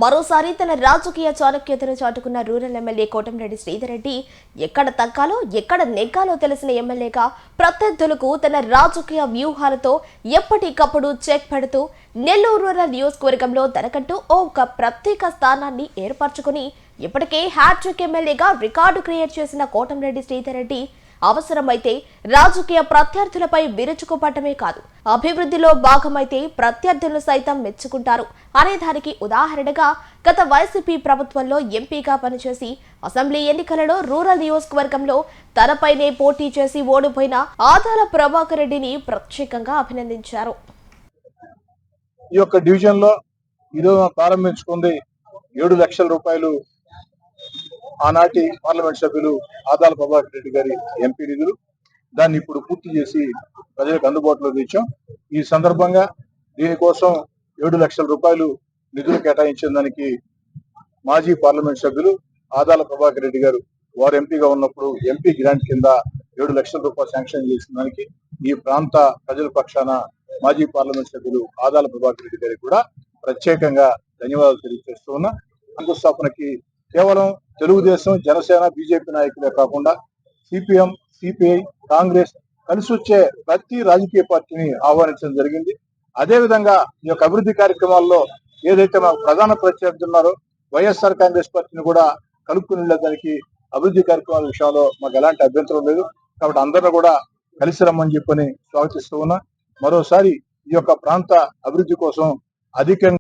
మరోసారి తన రాజకీయ చాణక్యతను చాటుకున్న రూరల్ ఎమ్మెల్యే కోటంరెడ్డి శ్రీధర్ రెడ్డి ఎక్కడ తగ్గాలో ఎక్కడ నెగ్గాలో తెలిసిన ఎమ్మెల్యేగా ప్రత్యర్థులకు తన రాజకీయ వ్యూహాలతో ఎప్పటికప్పుడు చెక్ పెడుతూ నెల్లూరు రూరల్ నియోజకవర్గంలో తనకంటూ ఒక ప్రత్యేక స్థానాన్ని ఏర్పరచుకుని ఇప్పటికే హ్యాట్రిక్ ఎమ్మెల్యేగా రికార్డు క్రియేట్ చేసిన కోటంరెడ్డి శ్రీధర్ రెడ్డి అవసరమైతే రాజకీయ ప్రత్యర్థులపై విరుచుకుపడటమే కాదు, అభివృద్ధిలో భాగమైతే ప్రత్యర్థులు సైతం మెచ్చుకుంటారు అనే దానికి ఉదాహరణగా గత వైసీపీ ప్రభుత్వంలో ఎంపీగా పనిచేసి అసెంబ్లీ ఎన్నికలలో రూరల్ నియోజకవర్గంలో తనపైనే పోటీ చేసి ఓడిపోయిన ఆదాల ప్రభాకర్ రెడ్డిని ప్రత్యేకంగా అభినందించారు. ఈ యొక్క డివిజన్ లో ఈరోజు ప్రారంభించుకుంది 7 లక్షల రూపాయలు ఆనాటి పార్లమెంట్ సభ్యులు ఆదాల ప్రభాకర్ రెడ్డి గారి ఎంపీ నిధులు. దాన్ని ఇప్పుడు పూర్తి చేసి ప్రజలకు అందుబాటులో తెచ్చాం. ఈ సందర్భంగా దీనికోసం 7 లక్షల రూపాయలు నిధులు కేటాయించిన దానికి మాజీ పార్లమెంట్ సభ్యులు ఆదాల ప్రభాకర్ రెడ్డి గారు వారు ఎంపీగా ఉన్నప్పుడు ఎంపీ గ్రాంట్ కింద 7 లక్షల రూపాయలు శాంక్షన్ చేసిన దానికి ఈ ప్రాంత ప్రజల పక్షాన మాజీ పార్లమెంట్ సభ్యులు ఆదాల ప్రభాకర్ రెడ్డి గారికి కూడా ప్రత్యేకంగా ధన్యవాదాలు తెలియజేస్తూ ఉన్నా. శంకుస్థాపనకి కేవలం తెలుగుదేశం, జనసేన, బీజేపీ నాయకులే కాకుండా సిపిఎం, సిపిఐ, కాంగ్రెస్ కలిసి వచ్చే ప్రతి రాజకీయ పార్టీని ఆహ్వానించడం జరిగింది. అదే విధంగా ఈ యొక్క అభివృద్ధి కార్యక్రమాల్లో ఏదైతే మాకు ప్రధాన ప్రత్యర్థి ఉన్నారో వైఎస్ఆర్ కాంగ్రెస్ పార్టీని కూడా కలుపుకుని వెళ్ళడానికి అభివృద్ధి కార్యక్రమాల విషయంలో మాకు ఎలాంటి అభ్యంతరం లేదు. కాబట్టి అందరూ కూడా కలిసి రమ్మని చెప్పని స్వాగతిస్తూ ఉన్నా. మరోసారి ఈ యొక్క ప్రాంత అభివృద్ధి కోసం అధికంగా